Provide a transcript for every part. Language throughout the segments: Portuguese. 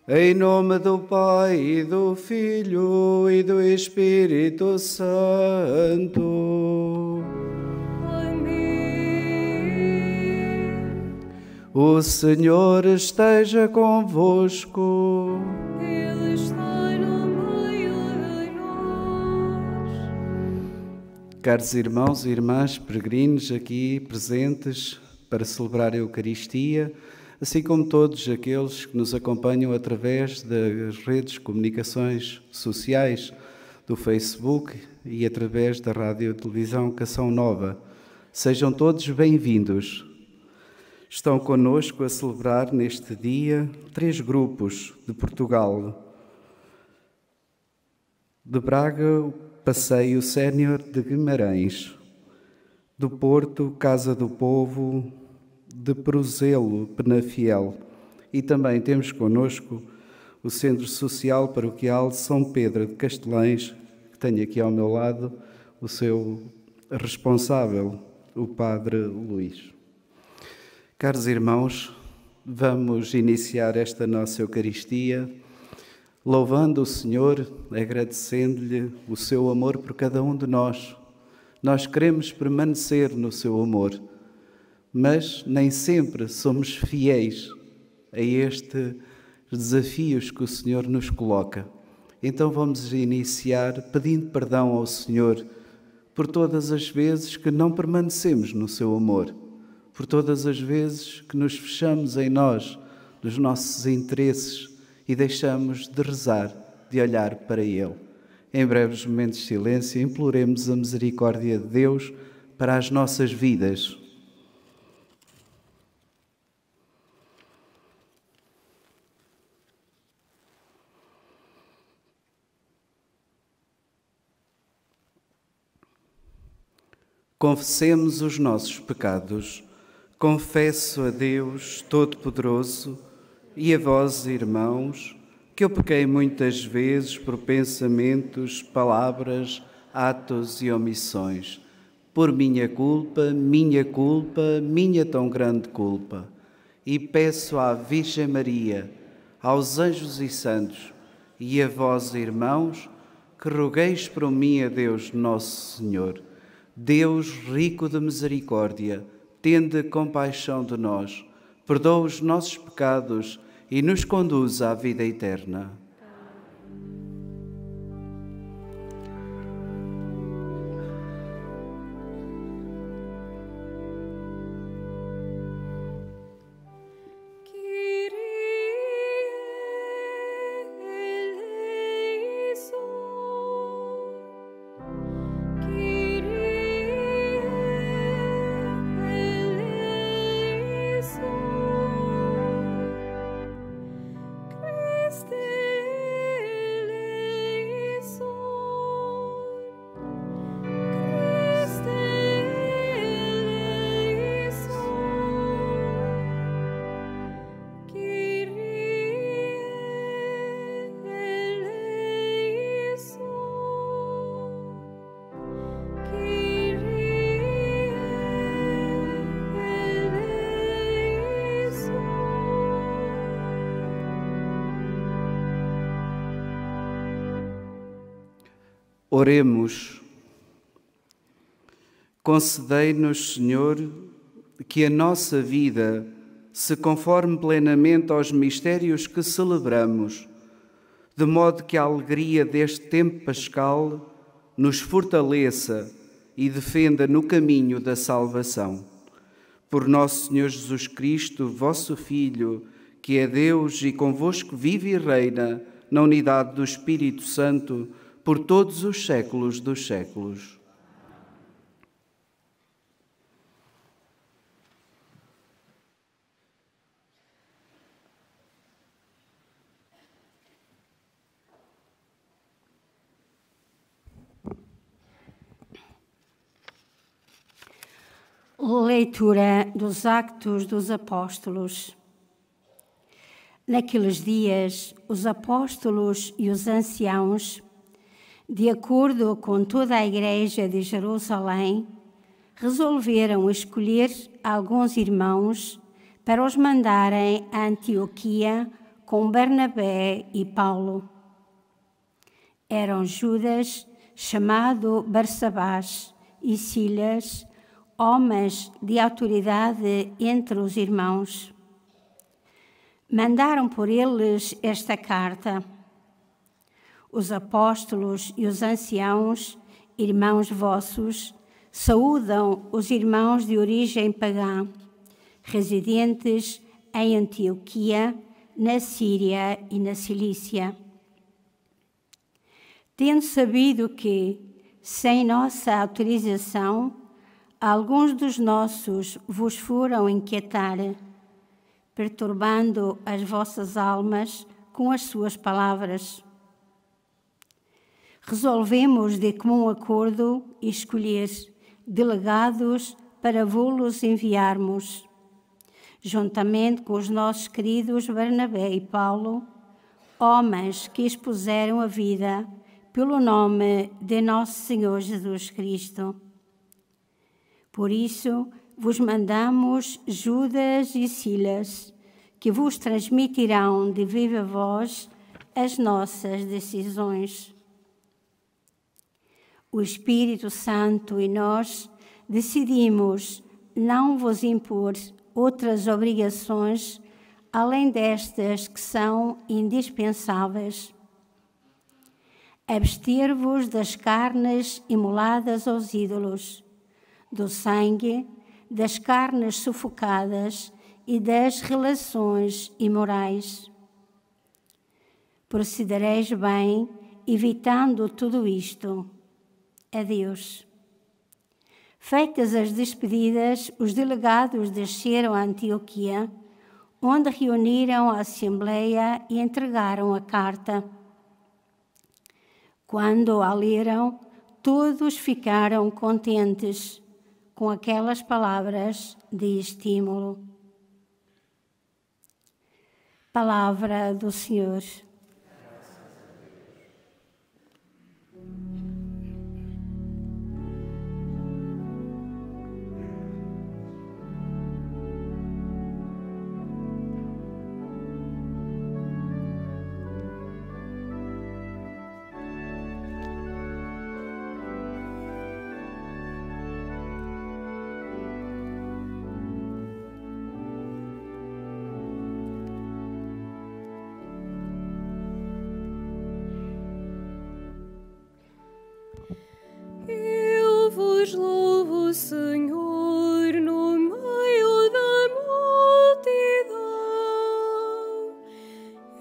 Em nome do Pai, e do Filho, e do Espírito Santo. O Senhor esteja convosco. Ele está no meio de nós. Caros irmãos e irmãs peregrinos aqui presentes para celebrar a Eucaristia, assim como todos aqueles que nos acompanham através das redes de comunicações sociais, do Facebook e através da rádio e televisão Canção Nova. Sejam todos bem-vindos. Estão connosco a celebrar neste dia 3 grupos de Portugal. De Braga, o Passeio Sénior de Guimarães. Do Porto, Casa do Povo, de Prozelo, Penafiel. E também temos connosco o Centro Social Paroquial de São Pedro de Castelães, que tenho aqui ao meu lado o seu responsável, o Padre Luís. Caros irmãos, vamos iniciar esta nossa Eucaristia louvando o Senhor, agradecendo-lhe o seu amor por cada um de nós. Nós queremos permanecer no seu amor, mas nem sempre somos fiéis a estes desafios que o Senhor nos coloca. Então vamos iniciar pedindo perdão ao Senhor por todas as vezes que não permanecemos no seu amor, por todas as vezes que nos fechamos em nós, nos nossos interesses e deixamos de rezar, de olhar para Ele. Em breves momentos de silêncio, imploremos a misericórdia de Deus para as nossas vidas. Confessemos os nossos pecados. Confesso a Deus Todo-Poderoso e a vós, irmãos, que eu pequei muitas vezes por pensamentos, palavras, atos e omissões. Por minha culpa, minha tão grande culpa. E peço à Virgem Maria, aos anjos e santos, e a vós, irmãos, que rogueis por mim a Deus Nosso Senhor. Deus rico de misericórdia, tende compaixão de nós, perdoa os nossos pecados e nos conduz à vida eterna. Oremos. Concedei-nos, Senhor, que a nossa vida se conforme plenamente aos mistérios que celebramos, de modo que a alegria deste tempo pascal nos fortaleça e defenda no caminho da salvação. Por nosso Senhor Jesus Cristo, vosso Filho, que é Deus e convosco vive e reina na unidade do Espírito Santo, por todos os séculos dos séculos. Leitura dos Atos dos Apóstolos. Naqueles dias, os apóstolos e os anciãos, de acordo com toda a Igreja de Jerusalém, resolveram escolher alguns irmãos para os mandarem a Antioquia com Barnabé e Paulo. Eram Judas, chamado Barsabás, e Silas, homens de autoridade entre os irmãos. Mandaram por eles esta carta: os apóstolos e os anciãos, irmãos vossos, saúdam os irmãos de origem pagã, residentes em Antioquia, na Síria e na Cilícia. Tendo sabido que, sem nossa autorização, alguns dos nossos vos foram inquietar, perturbando as vossas almas com as suas palavras, resolvemos de comum acordo escolher delegados para vô-los enviarmos, juntamente com os nossos queridos Barnabé e Paulo, homens que expuseram a vida pelo nome de nosso Senhor Jesus Cristo. Por isso, vos mandamos Judas e Silas, que vos transmitirão de viva voz as nossas decisões. O Espírito Santo e nós decidimos não vos impor outras obrigações além destas que são indispensáveis. Abster-vos das carnes imoladas aos ídolos, do sangue, das carnes sufocadas e das relações imorais. Procedereis bem, evitando tudo isto. Adeus. Feitas as despedidas, os delegados desceram a Antioquia, onde reuniram a Assembleia e entregaram a carta. Quando a leram, todos ficaram contentes com aquelas palavras de estímulo. Palavra do Senhor. Eu vos louvo, Senhor, no meio da multidão.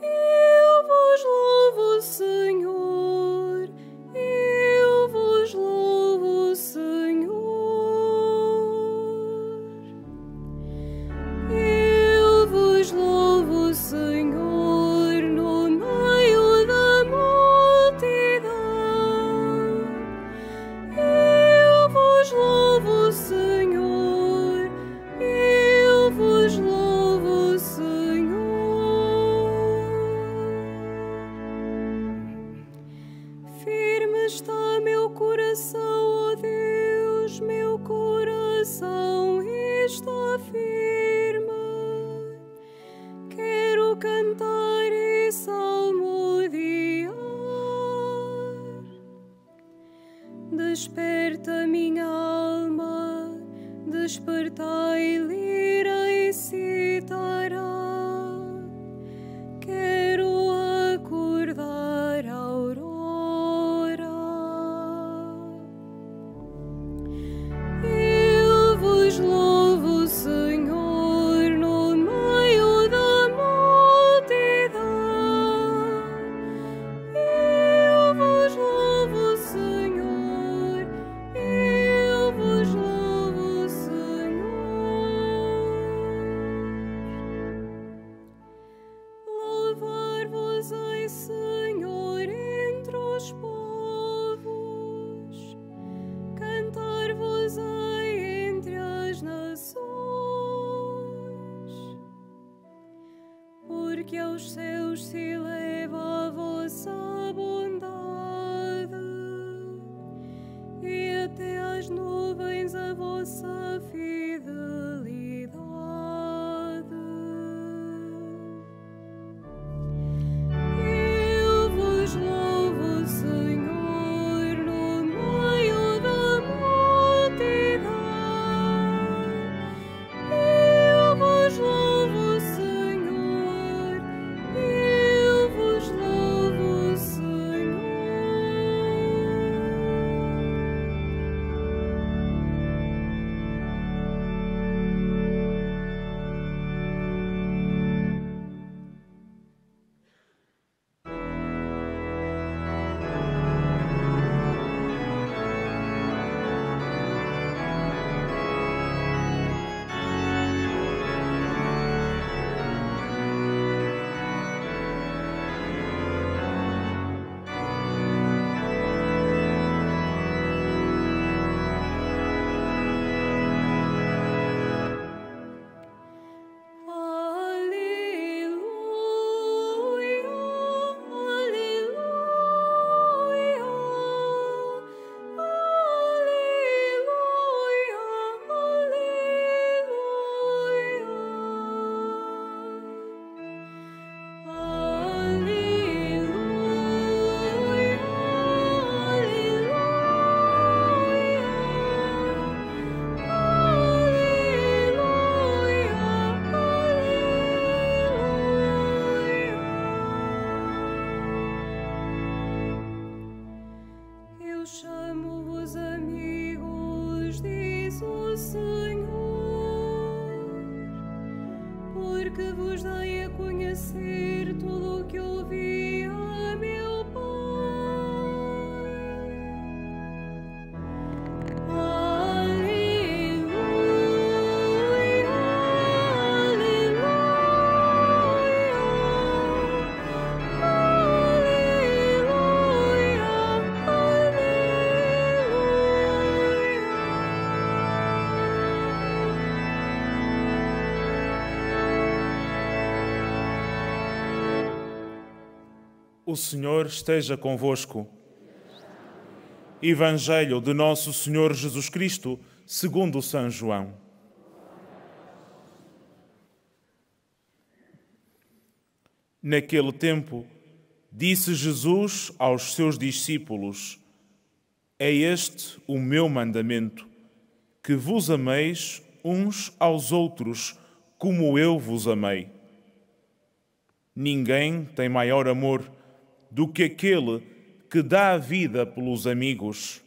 Eu vos louvo, Senhor. Eu vos louvo, Senhor. Eu vos louvo, Senhor, no meio da multidão. Eu vos louvo, Senhor, eu vos louvo, Senhor. Firme está meu coração, ó Deus, meu coração está firme. Quero cantar e salmodiar. Desperta minha alma, despertai lira e citará. Quero acordar a aurora. Eu vos louvo, Senhor, no meio da multidão. Eu vos louvo, Senhor. Eu vos louvo, Senhor. Louvar-vos-ei, Senhor, entre os povos. Cantar-vos-ei entre as nações. Porque aos céus se eleva a vossa bondade e até às nuvens a vossa fidelidade. O Senhor esteja convosco. Evangelho de Nosso Senhor Jesus Cristo, segundo São João. Naquele tempo, disse Jesus aos seus discípulos: É este o meu mandamento, que vos ameis uns aos outros, como eu vos amei. Ninguém tem maior amor do que aquele que dá a vida pelos amigos.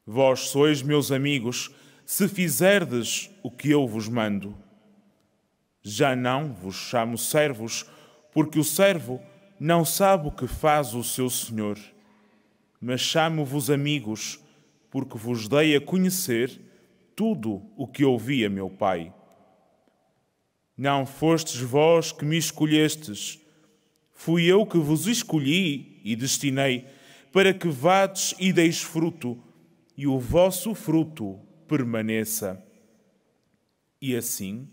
Vós sois meus amigos, se fizerdes o que eu vos mando. Já não vos chamo servos, porque o servo não sabe o que faz o seu senhor. Mas chamo-vos amigos, porque vos dei a conhecer tudo o que ouvi a meu Pai. Não fostes vós que me escolhestes, fui eu que vos escolhi e destinei, para que vades e deis fruto, e o vosso fruto permaneça. E assim,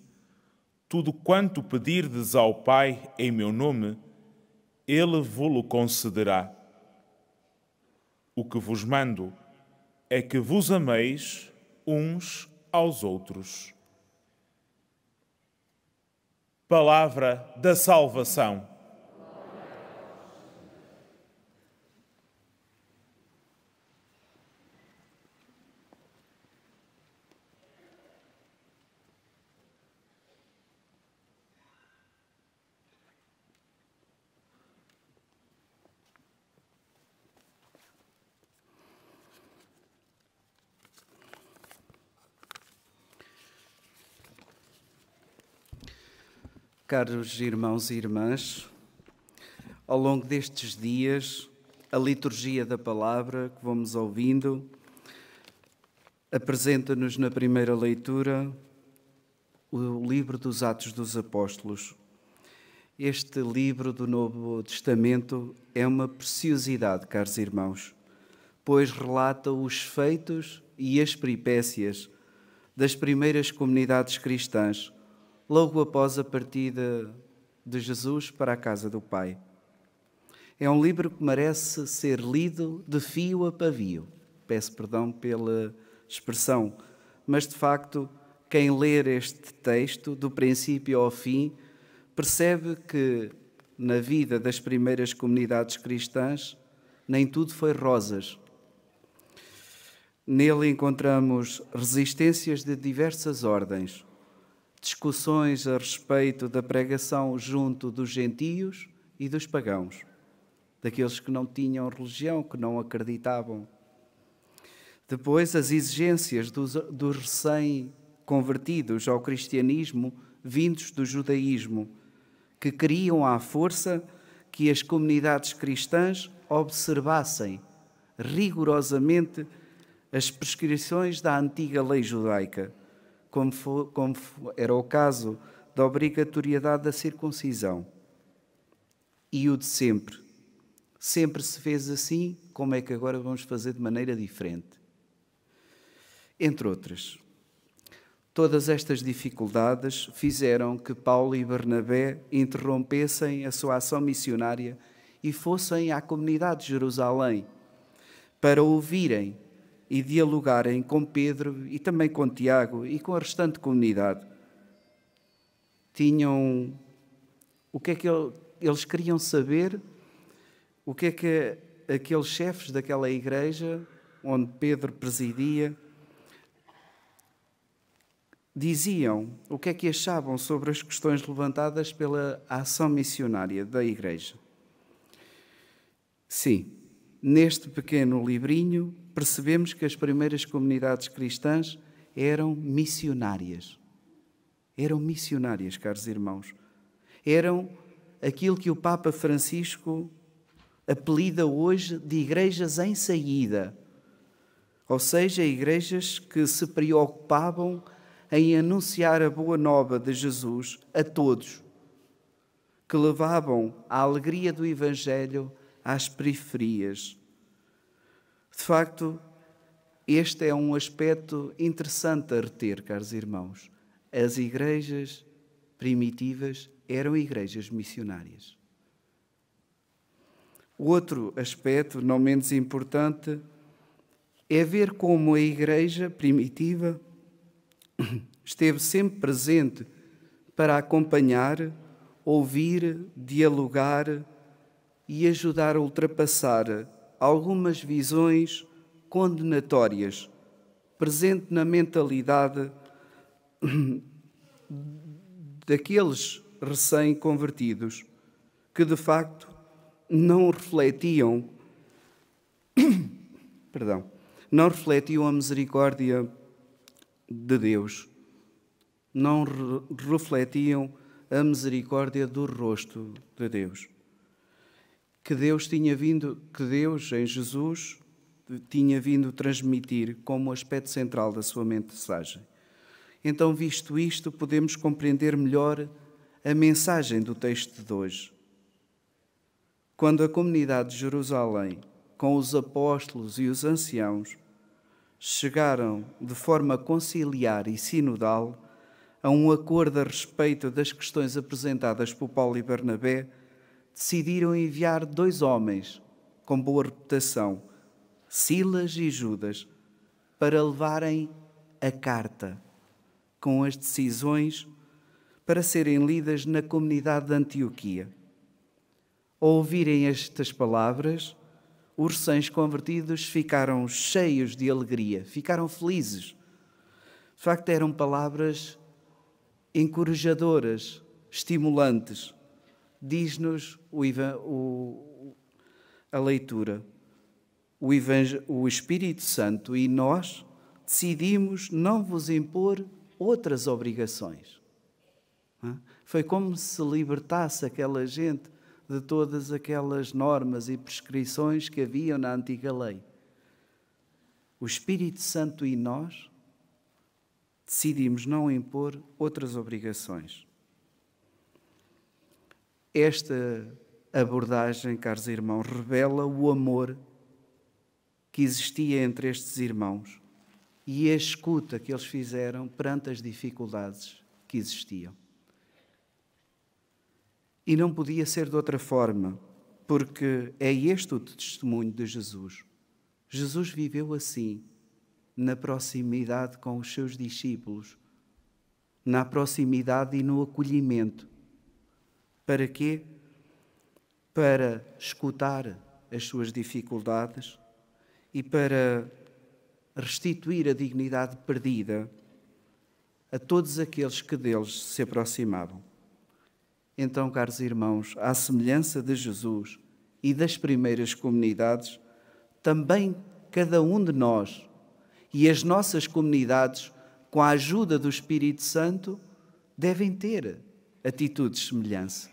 tudo quanto pedirdes ao Pai em meu nome, Ele vo-lo concederá. O que vos mando é que vos ameis uns aos outros. Palavra da salvação. Caros irmãos e irmãs, ao longo destes dias, a liturgia da palavra que vamos ouvindo apresenta-nos na primeira leitura o livro dos Atos dos Apóstolos. Este livro do Novo Testamento é uma preciosidade, caros irmãos, pois relata os feitos e as peripécias das primeiras comunidades cristãs, logo após a partida de Jesus para a casa do Pai. É um livro que merece ser lido de fio a pavio. Peço perdão pela expressão, mas de facto, quem ler este texto, do princípio ao fim, percebe que na vida das primeiras comunidades cristãs nem tudo foi rosas. Nele encontramos resistências de diversas ordens, discussões a respeito da pregação junto dos gentios e dos pagãos, daqueles que não tinham religião, que não acreditavam. Depois, as exigências dos recém-convertidos ao cristianismo, vindos do judaísmo, que queriam à força que as comunidades cristãs observassem rigorosamente as prescrições da antiga lei judaica, como era o caso da obrigatoriedade da circuncisão. E o de sempre. Sempre se fez assim, como é que agora vamos fazer de maneira diferente? Entre outras. Todas estas dificuldades fizeram que Paulo e Barnabé interrompessem a sua ação missionária e fossem à comunidade de Jerusalém para ouvirem e dialogarem com Pedro e também com Tiago e com a restante comunidade. O que é que eles queriam saber? O que é que aqueles chefes daquela igreja, onde Pedro presidia, diziam? O que é que achavam sobre as questões levantadas pela ação missionária da igreja? Sim, neste pequeno livrinho percebemos que as primeiras comunidades cristãs eram missionárias. Eram missionárias, caros irmãos. Eram aquilo que o Papa Francisco apelida hoje de igrejas em saída. Ou seja, igrejas que se preocupavam em anunciar a boa nova de Jesus a todos, que levavam a alegria do Evangelho às periferias. De facto, este é um aspecto interessante a reter, caros irmãos. As igrejas primitivas eram igrejas missionárias. Outro aspecto, não menos importante, é ver como a Igreja primitiva esteve sempre presente para acompanhar, ouvir, dialogar e ajudar a ultrapassar algumas visões condenatórias presentes na mentalidade daqueles recém-convertidos que, de facto, não refletiam a misericórdia de Deus, não refletiam a misericórdia do rosto de Deus. Que Deus em Jesus tinha vindo transmitir como aspecto central da sua mensagem. Então, visto isto, podemos compreender melhor a mensagem do texto de hoje. Quando a comunidade de Jerusalém, com os apóstolos e os anciãos, chegaram de forma conciliar e sinodal a um acordo a respeito das questões apresentadas por Paulo e Barnabé, decidiram enviar 2 homens com boa reputação, Silas e Judas, para levarem a carta com as decisões para serem lidas na comunidade de Antioquia. Ao ouvirem estas palavras, os recém-convertidos ficaram cheios de alegria, ficaram felizes. De facto, eram palavras encorajadoras, estimulantes. Diz-nos a leitura. O Espírito Santo e nós decidimos não vos impor outras obrigações. Foi como se libertasse aquela gente de todas aquelas normas e prescrições que haviam na antiga lei. O Espírito Santo e nós decidimos não impor outras obrigações. Esta abordagem, caros irmãos, revela o amor que existia entre estes irmãos e a escuta que eles fizeram perante as dificuldades que existiam. E não podia ser de outra forma, porque é este o testemunho de Jesus. Jesus viveu assim, na proximidade com os seus discípulos, na proximidade e no acolhimento. Para quê? Para escutar as suas dificuldades e para restituir a dignidade perdida a todos aqueles que deles se aproximavam. Então, caros irmãos, à semelhança de Jesus e das primeiras comunidades, também cada um de nós e as nossas comunidades, com a ajuda do Espírito Santo, devem ter atitudes de semelhança,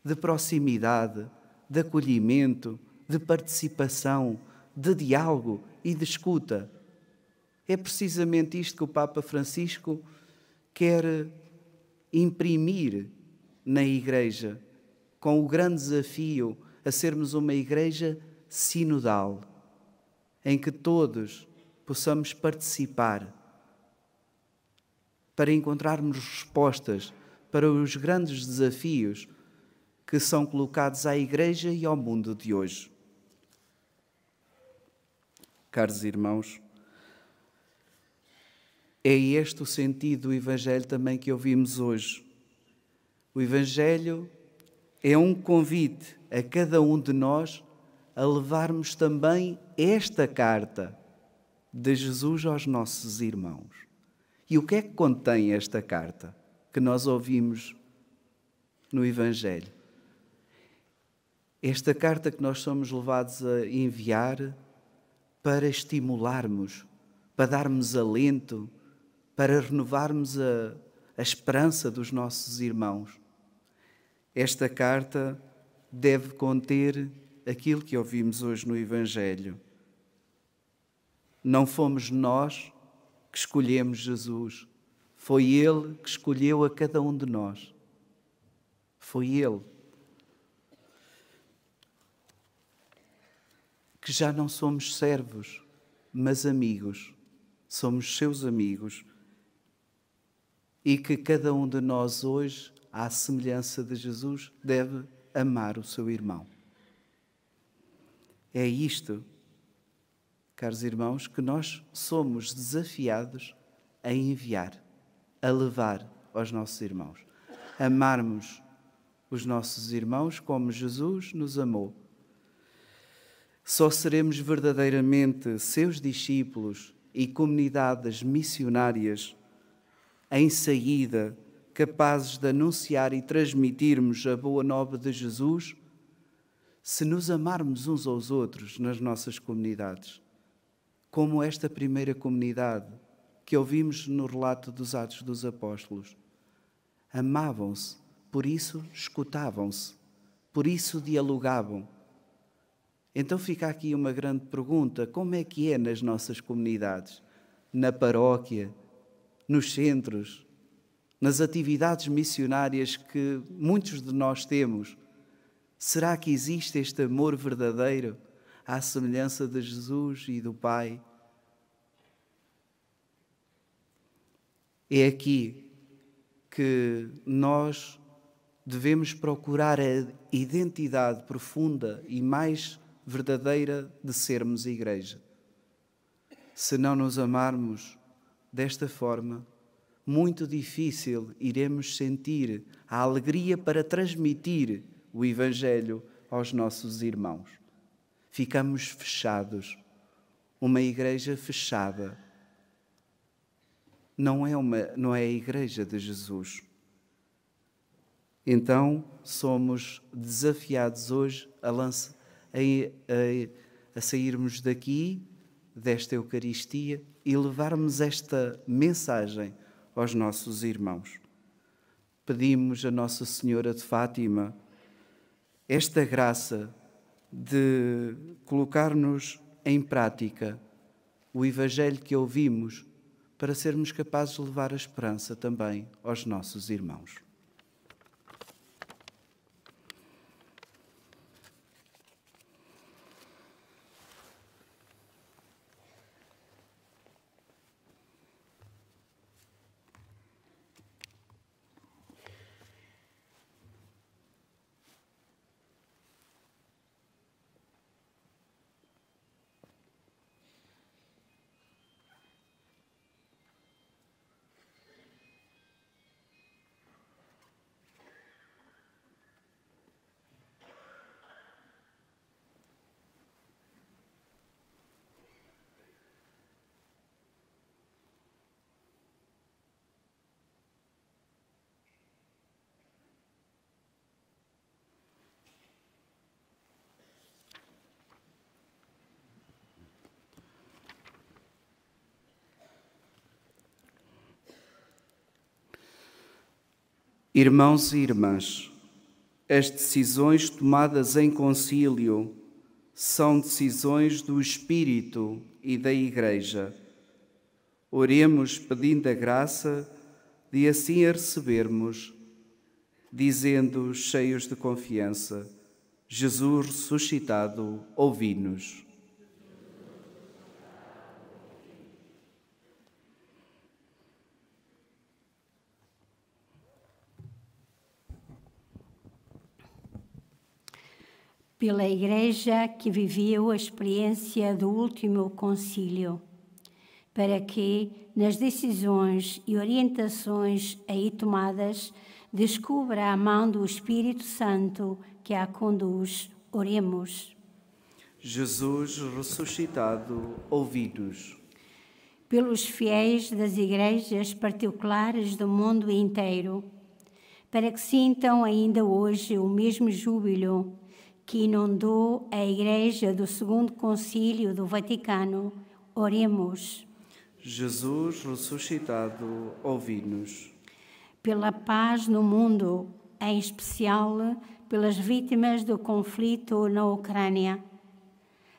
de proximidade, de acolhimento, de participação, de diálogo e de escuta. É precisamente isto que o Papa Francisco quer imprimir na Igreja, com o grande desafio a sermos uma Igreja sinodal, em que todos possamos participar para encontrarmos respostas para os grandes desafios que são colocados à Igreja e ao mundo de hoje. Caros irmãos, é este o sentido do Evangelho também que ouvimos hoje. O Evangelho é um convite a cada um de nós a levarmos também esta carta de Jesus aos nossos irmãos. E o que é que contém esta carta que nós ouvimos no Evangelho? Esta carta que nós somos levados a enviar para estimularmos, para darmos alento, para renovarmos a esperança dos nossos irmãos. Esta carta deve conter aquilo que ouvimos hoje no Evangelho. Não fomos nós que escolhemos Jesus, foi Ele que escolheu a cada um de nós. Foi Ele. Que já não somos servos, mas amigos. Somos seus amigos. E que cada um de nós hoje, à semelhança de Jesus, deve amar o seu irmão. É isto, caros irmãos, que nós somos desafiados a enviar, a levar aos nossos irmãos. Amarmos os nossos irmãos como Jesus nos amou. Só seremos verdadeiramente seus discípulos e comunidades missionárias em saída, capazes de anunciar e transmitirmos a boa nova de Jesus, se nos amarmos uns aos outros nas nossas comunidades, como esta primeira comunidade que ouvimos no relato dos Atos dos Apóstolos. Amavam-se, por isso escutavam-se, por isso dialogavam. Então fica aqui uma grande pergunta: como é que é nas nossas comunidades? Na paróquia, nos centros, nas atividades missionárias que muitos de nós temos? Será que existe este amor verdadeiro à semelhança de Jesus e do Pai? É aqui que nós devemos procurar a identidade profunda e mais verdadeira de sermos igreja. Se não nos amarmos desta forma, muito difícil iremos sentir a alegria para transmitir o Evangelho aos nossos irmãos. Ficamos fechados. Uma igreja fechada não é a igreja de Jesus. Então, somos desafiados hoje a sairmos daqui, desta Eucaristia, e levarmos esta mensagem aos nossos irmãos. Pedimos a Nossa Senhora de Fátima esta graça de colocar-nos em prática o Evangelho que ouvimos, para sermos capazes de levar a esperança também aos nossos irmãos. Irmãos e irmãs, as decisões tomadas em concílio são decisões do Espírito e da Igreja. Oremos pedindo a graça de assim a recebermos, dizendo, cheios de confiança: Jesus ressuscitado, ouvi-nos. Pela Igreja que viveu a experiência do último concílio, para que, nas decisões e orientações aí tomadas, descubra a mão do Espírito Santo que a conduz. Oremos. Jesus ressuscitado, ouvi-nos. Pelos fiéis das igrejas particulares do mundo inteiro, para que sintam ainda hoje o mesmo júbilo que inundou a Igreja do Segundo Concílio do Vaticano, oremos. Jesus ressuscitado, ouvi-nos. Pela paz no mundo, em especial pelas vítimas do conflito na Ucrânia,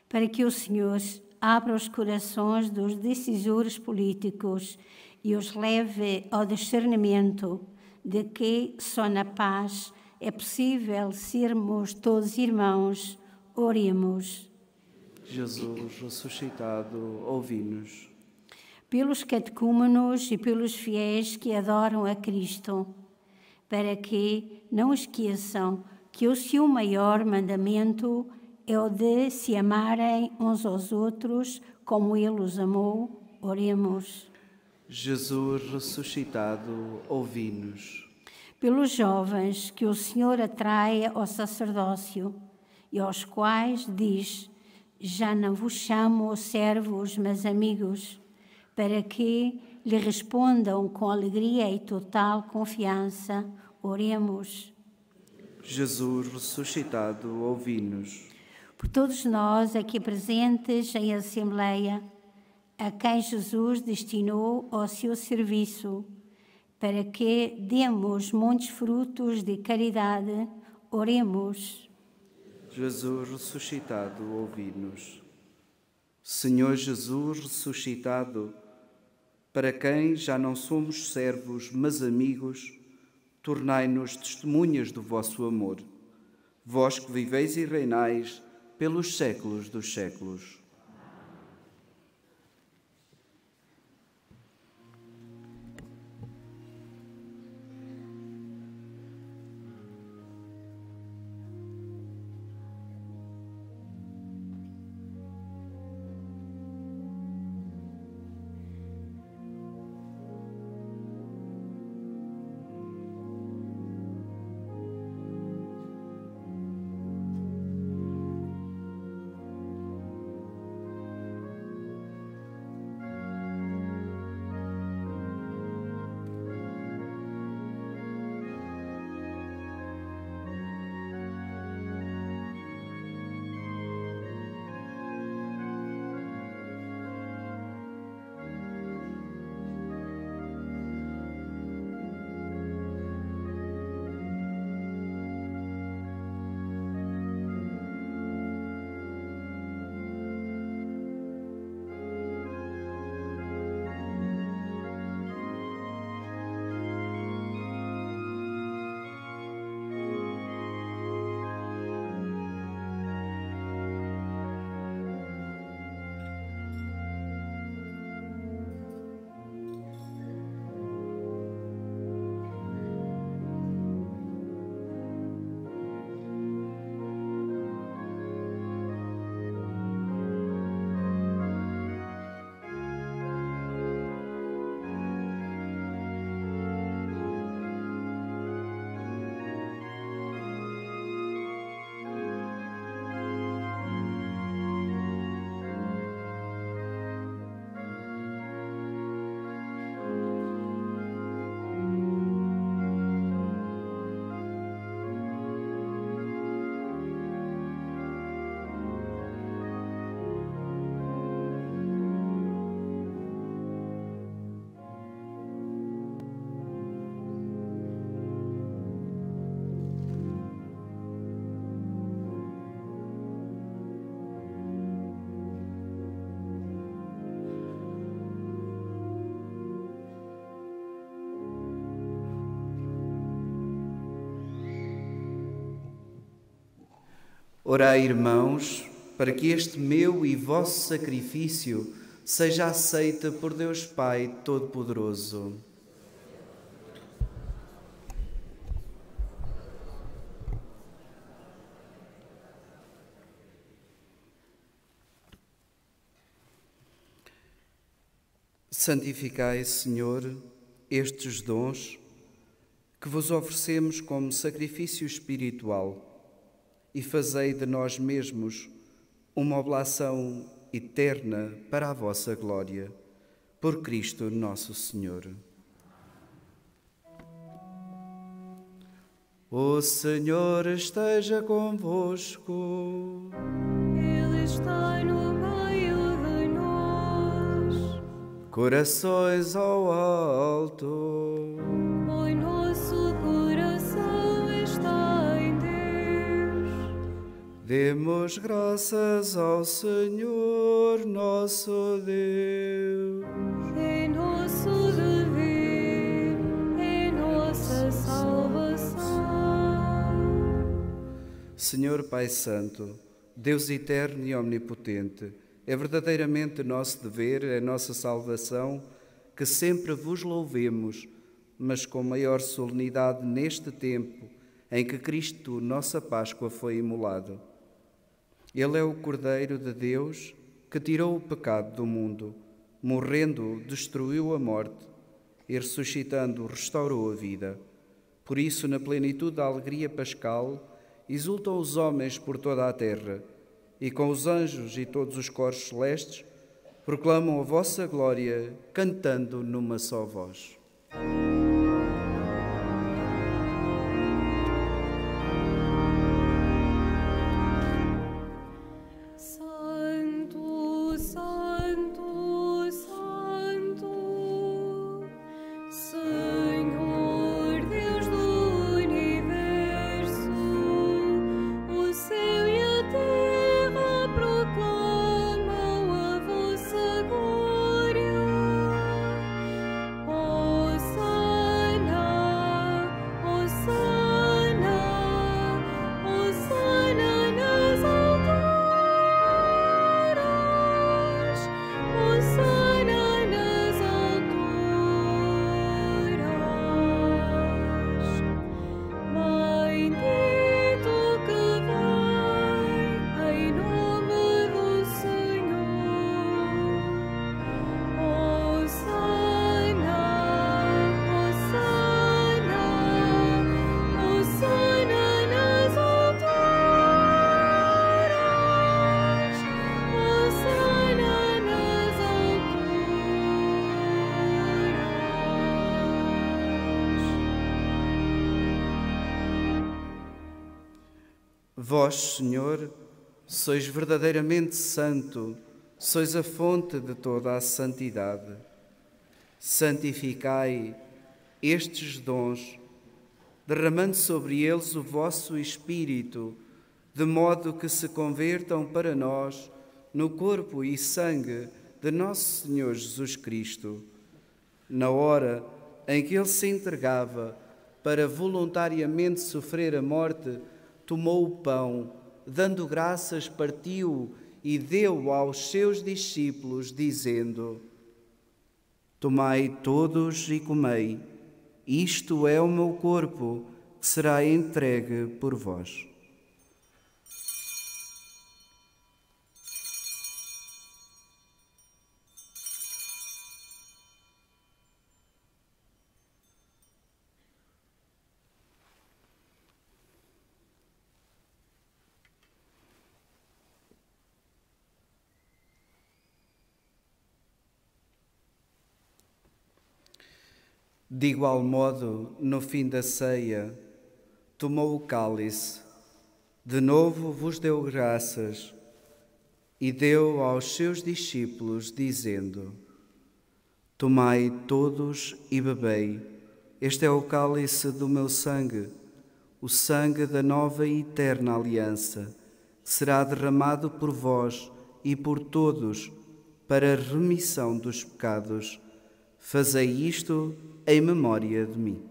para que o Senhor abra os corações dos decisores políticos e os leve ao discernimento de que só na paz é possível sermos todos irmãos. Oremos. Jesus ressuscitado, ouvi-nos. Pelos catecúmenos e pelos fiéis que adoram a Cristo, para que não esqueçam que o seu maior mandamento é o de se amarem uns aos outros como Ele os amou. Oremos. Jesus ressuscitado, ouvi-nos. Pelos jovens que o Senhor atrai ao sacerdócio e aos quais diz: já não vos chamo servos, mas amigos, para que lhe respondam com alegria e total confiança. Oremos. Jesus ressuscitado, ouvi-nos. Por todos nós aqui presentes em Assembleia, a quem Jesus destinou ao seu serviço, para que demos muitos frutos de caridade, oremos. Jesus ressuscitado, ouvi-nos. Senhor Jesus ressuscitado, para quem já não somos servos, mas amigos, tornai-nos testemunhas do vosso amor. Vós que viveis e reinais pelos séculos dos séculos. Orai, irmãos, para que este meu e vosso sacrifício seja aceito por Deus Pai Todo-Poderoso. Santificai, Senhor, estes dons que vos oferecemos como sacrifício espiritual e fazei de nós mesmos uma oblação eterna para a vossa glória. Por Cristo nosso Senhor. O Senhor esteja convosco. Ele está no meio de nós. Corações ao alto. O nosso coração está em Deus. Demos graças ao Senhor nosso Deus. É nosso dever, é nossa salvação. Senhor Pai Santo, Deus eterno e omnipotente, é verdadeiramente nosso dever, é nossa salvação, que sempre vos louvemos, mas com maior solenidade neste tempo em que Cristo, nossa Páscoa, foi imolado. Ele é o Cordeiro de Deus que tirou o pecado do mundo. Morrendo, destruiu a morte e ressuscitando, restaurou a vida. Por isso, na plenitude da alegria pascal, exultam os homens por toda a terra, e com os anjos e todos os coros celestes, proclamam a vossa glória, cantando numa só voz. Santo, Santo, Santo, Senhor Deus do universo, o céu e a terra proclamam a vossa glória. Hosana, Hosana, Hosana nas alturas, Hosana nas alturas. Bendito que vem em nome do Senhor. Hosana, Hosana, Hosana nas alturas, Hosana nas alturas. Vós, Senhor, sois verdadeiramente santo, sois a fonte de toda a santidade. Santificai estes dons, derramando sobre eles o vosso Espírito, de modo que se convertam para nós no corpo e sangue de nosso Senhor Jesus Cristo. Na hora em que ele se entregava para voluntariamente sofrer a morte, tomou o pão, dando graças, partiu e deu aos seus discípulos, dizendo: Tomai todos e comei, isto é o meu corpo, que será entregue por vós. De igual modo, no fim da ceia, tomou o cálice, de novo vos deu graças e deu aos seus discípulos, dizendo: Tomai todos e bebei, este é o cálice do meu sangue, o sangue da nova e eterna aliança, que será derramado por vós e por todos para a remissão dos pecados. Fazei isto em memória de mim.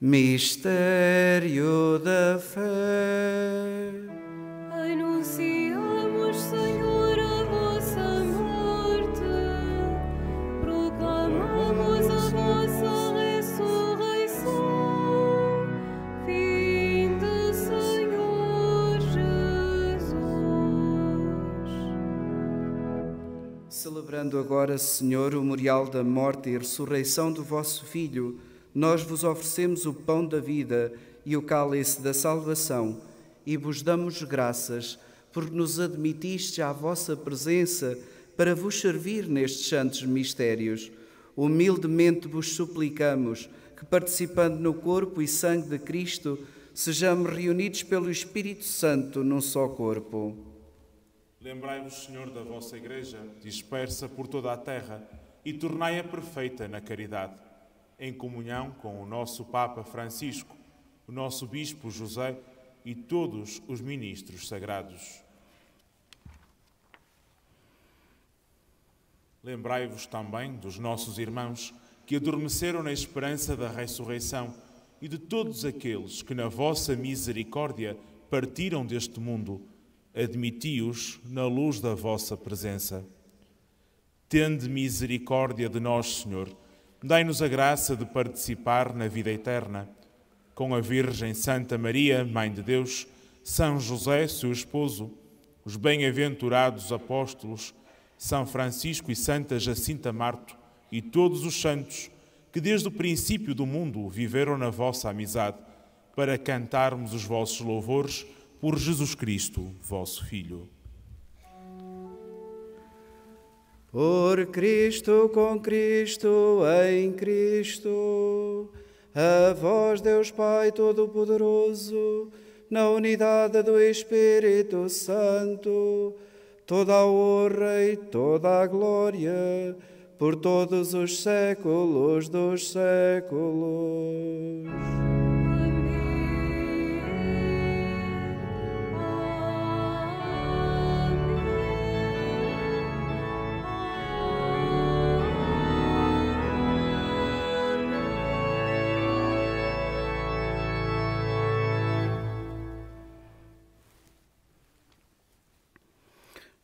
Mistério da fé. Anunciamos, Senhor, a vossa morte, proclamamos a vossa ressurreição. Vinde, Senhor Jesus. Celebrando agora, Senhor, o memorial da morte e ressurreição do vosso Filho, nós vos oferecemos o pão da vida e o cálice da salvação e vos damos graças porque nos admitistes à vossa presença para vos servir nestes santos mistérios. Humildemente vos suplicamos que, participando no corpo e sangue de Cristo, sejamos reunidos pelo Espírito Santo num só corpo. Lembrai-vos, Senhor, da vossa Igreja, dispersa por toda a terra, e tornai-a perfeita na caridade, em comunhão com o nosso Papa Francisco, o nosso Bispo José e todos os ministros sagrados. Lembrai-vos também dos nossos irmãos que adormeceram na esperança da ressurreição e de todos aqueles que na vossa misericórdia partiram deste mundo. Admiti-os na luz da vossa presença. Tende misericórdia de nós, Senhor. Dai-nos a graça de participar na vida eterna. Com a Virgem Santa Maria, Mãe de Deus, São José, seu esposo, os bem-aventurados apóstolos, São Francisco e Santa Jacinta Marto e todos os santos que desde o princípio do mundo viveram na vossa amizade, para cantarmos os vossos louvores por Jesus Cristo, vosso Filho. Por Cristo, com Cristo, em Cristo, a vós, Deus Pai Todo-Poderoso, na unidade do Espírito Santo, toda a honra e toda a glória, por todos os séculos dos séculos.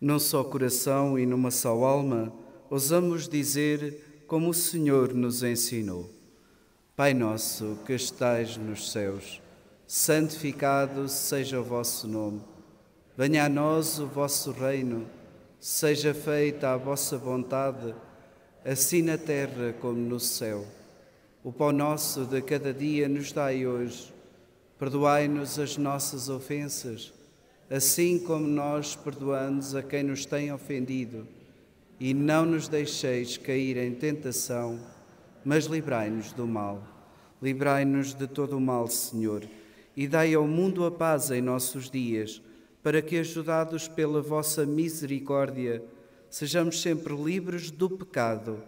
Num só coração e numa só alma, ousamos dizer como o Senhor nos ensinou. Pai nosso que estais nos céus, santificado seja o vosso nome. Venha a nós o vosso reino, seja feita a vossa vontade, assim na terra como no céu. O pão nosso de cada dia nos dai hoje. Perdoai-nos as nossas ofensas, assim como nós perdoamos a quem nos tem ofendido. E não nos deixeis cair em tentação, mas livrai-nos do mal. Livrai-nos de todo o mal, Senhor, e dai ao mundo a paz em nossos dias, para que, ajudados pela vossa misericórdia, sejamos sempre livres do pecado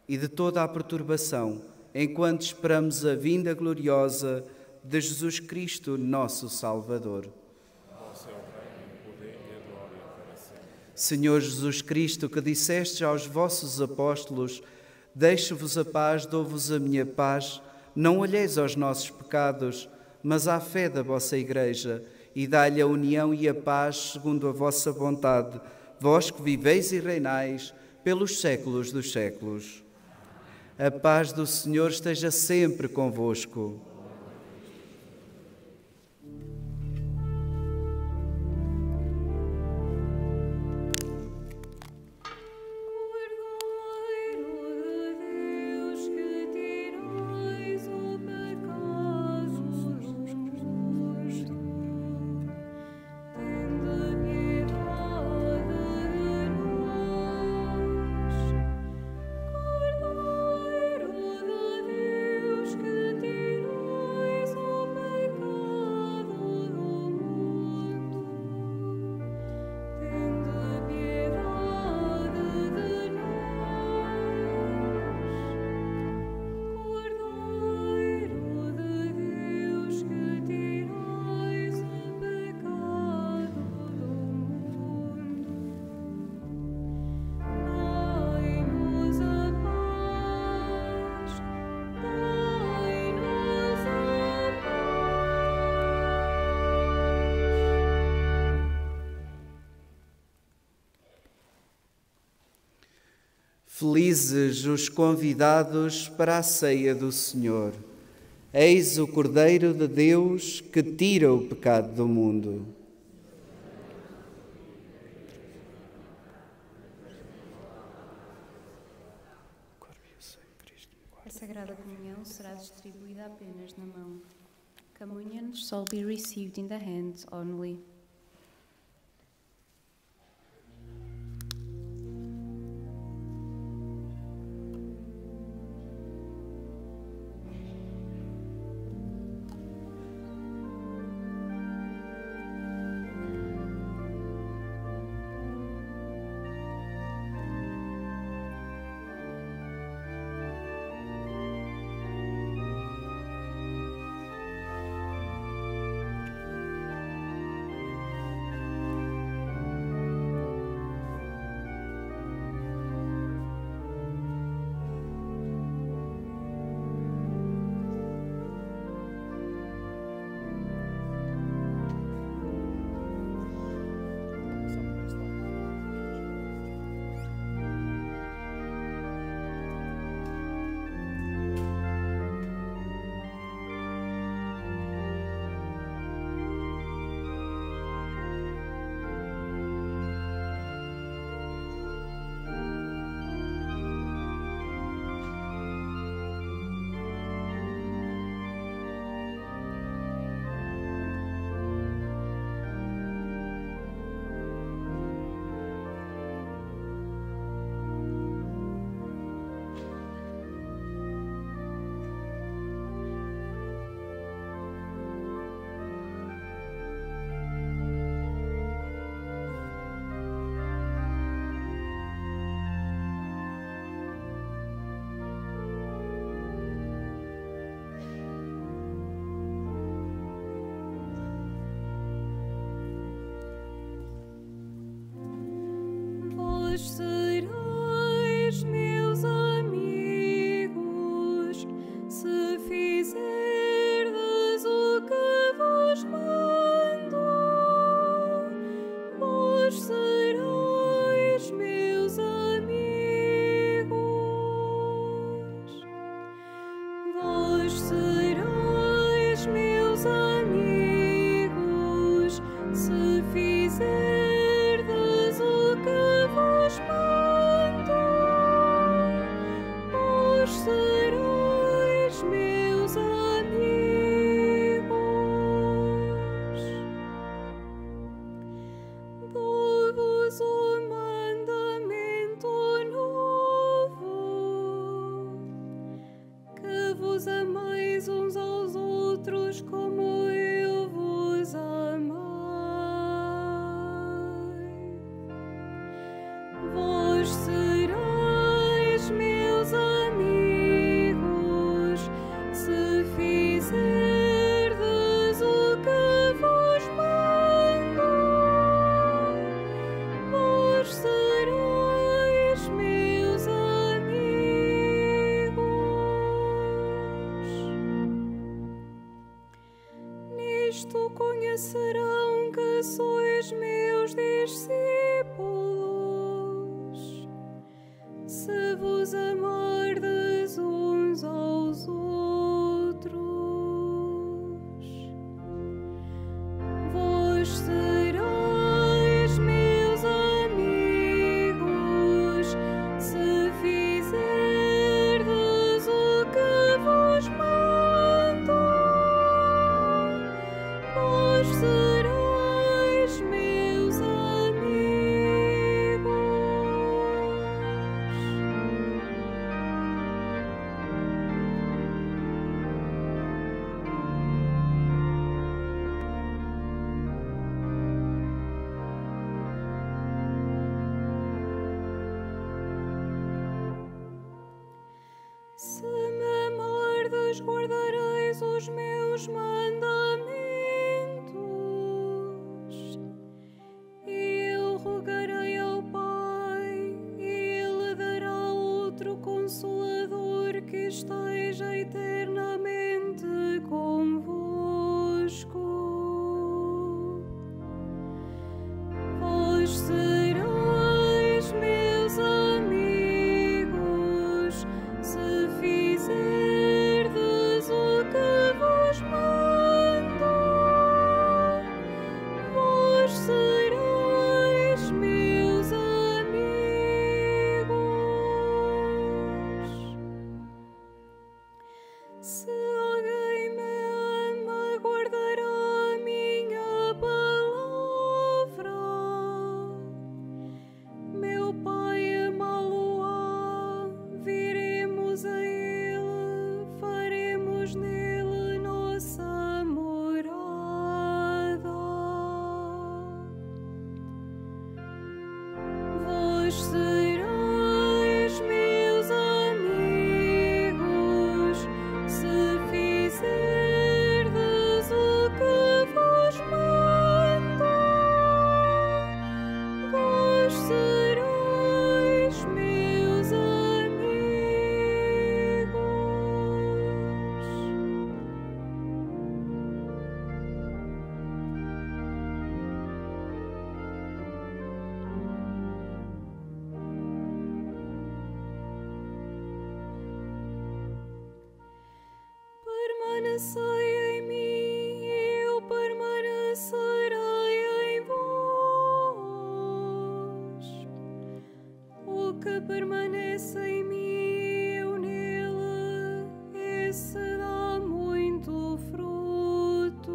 e de toda a perturbação, enquanto esperamos a vinda gloriosa de Jesus Cristo, nosso Salvador. Senhor Jesus Cristo, que dissestes aos vossos apóstolos: deixo-vos a paz, dou-vos a minha paz, não olheis aos nossos pecados, mas à fé da vossa Igreja, e dai-lhe a união e a paz segundo a vossa vontade, vós que viveis e reinais pelos séculos dos séculos. A paz do Senhor esteja sempre convosco. Felizes os convidados para a ceia do Senhor. Eis o Cordeiro de Deus que tira o pecado do mundo. A Sagrada Comunhão será distribuída apenas na mão. Communion shall be received in the hand only. Se me amardes, guardareis os meus mandamentos. E eu rogarei ao Pai, e Ele dará outro Consolador que esteja eternamente convosco. Vós sereis meus amigos, se fizerdes o que vos mando. Vós sereis meus amigos. Se alguém me ama, guardará a minha palavra. Meu Pai amá-lo-á, viremos a Ele, faremos nele nossa morada. Vós sereis meus amigos, se fizerdes o que vos mando. Vós sereis meus amigos. Permanecei em mim, e eu permanecerei em vós. O que permanece em mim, eu nele, esse dá muito fruto.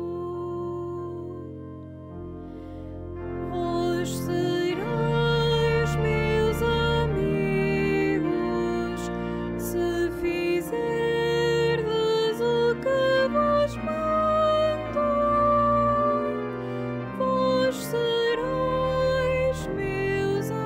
Vós sereis meus amigos, se fizerdes o que vos mando. Vós sereis meus amigos.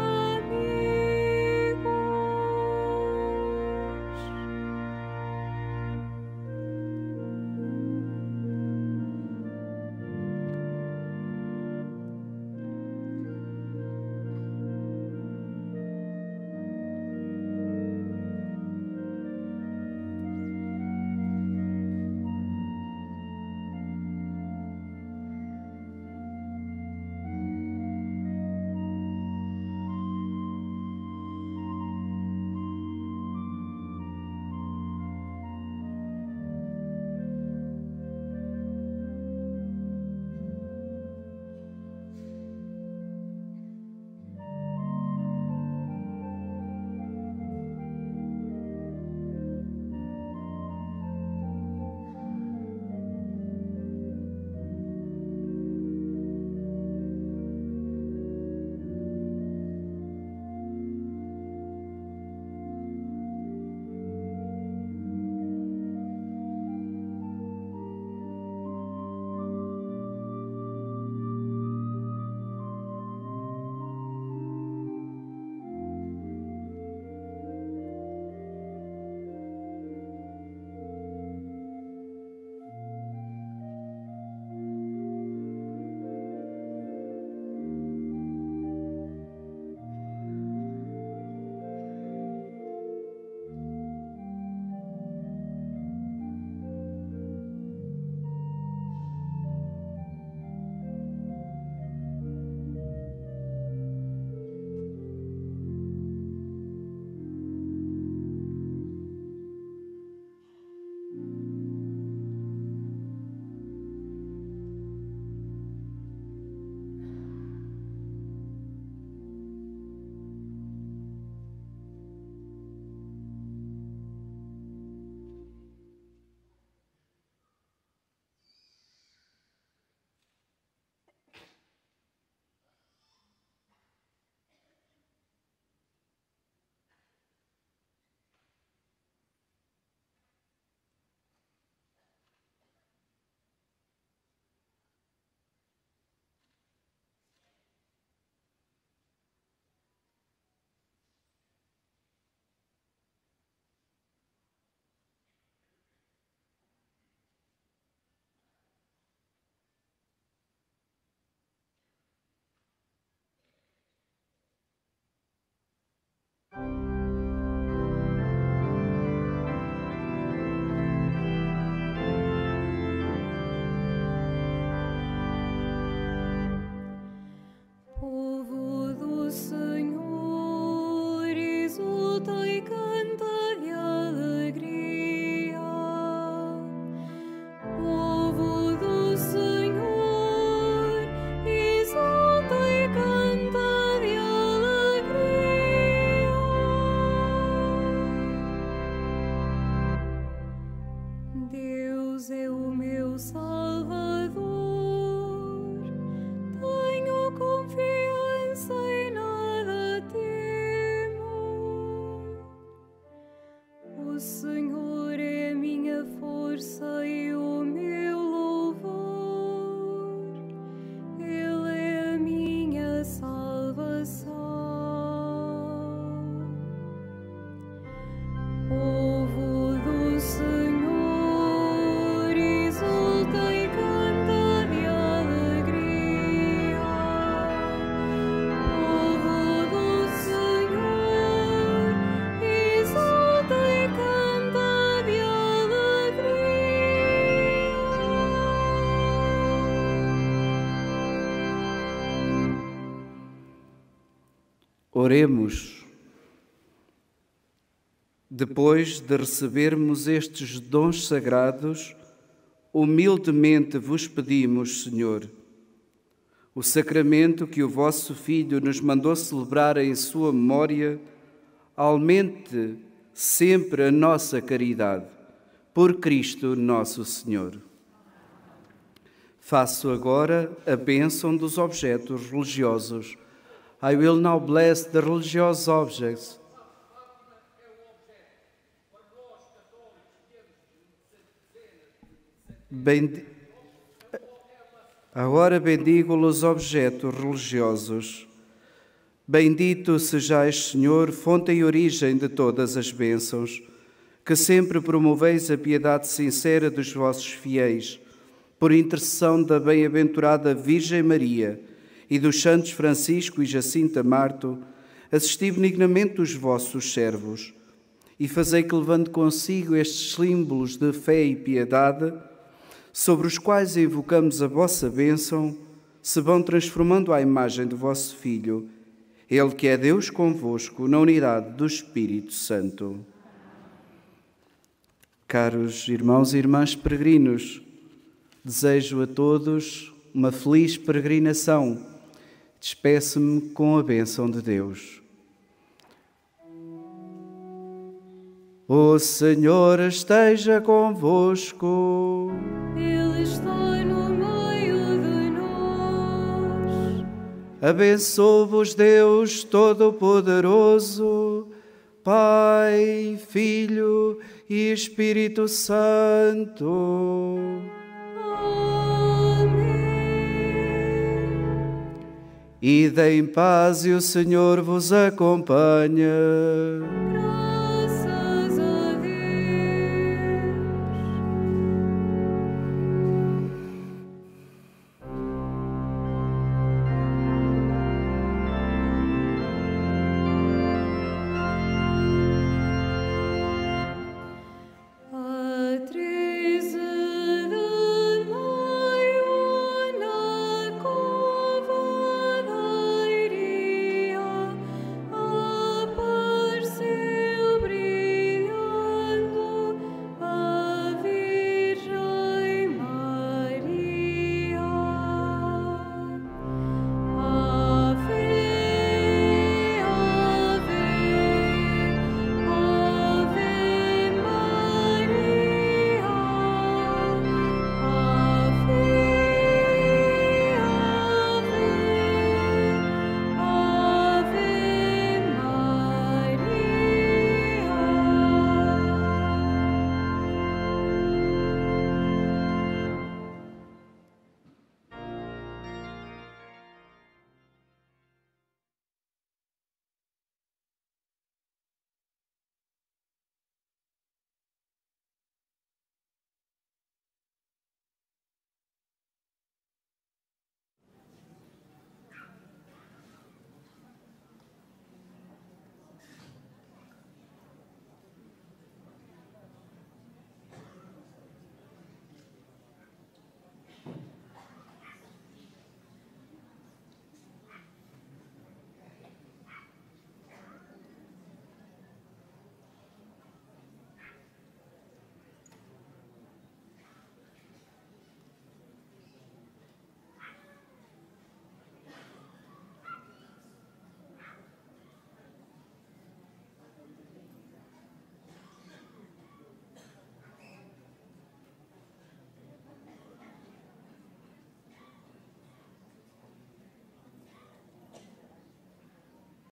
confiança e nada temo. O Senhor é a minha força e o meu louvor. Ele é a minha salvação. Povo do Senhor, exulta e canta de alegria. Povo do Senhor, exulta e canta de alegria. Oremos. Depois de recebermos estes dons sagrados, humildemente vos pedimos, Senhor, o sacramento que o vosso Filho nos mandou celebrar em sua memória, aumente sempre a nossa caridade. Por Cristo nosso Senhor. Faço agora a bênção dos objetos religiosos. I will now bless the religious objects. Agora bendigo os objetos religiosos. Bendito sejais, Senhor, fonte e origem de todas as bênçãos, que sempre promoveis a piedade sincera dos vossos fiéis, por intercessão da bem-aventurada Virgem Maria e dos santos Francisco e Jacinta Marto, assisti benignamente os vossos servos e fazei que, levando consigo estes símbolos de fé e piedade, sobre os quais invocamos a vossa bênção, se vão transformando à imagem do vosso Filho, Ele que é Deus convosco, na unidade do Espírito Santo. Caros irmãos e irmãs peregrinos, desejo a todos uma feliz peregrinação. Despeço-me com a bênção de Deus. O Senhor esteja convosco. Ele está no meio de nós. Abençoe-vos Deus Todo-Poderoso, Pai, Filho e Espírito Santo. Amém. Ide em paz e o Senhor vos acompanhe. Graças a Deus. A 13 de maio, na cova da Iria, apareceu brilhando a Virgem Maria. Ave, ave, ave Maria. Ave, ave, ave Maria.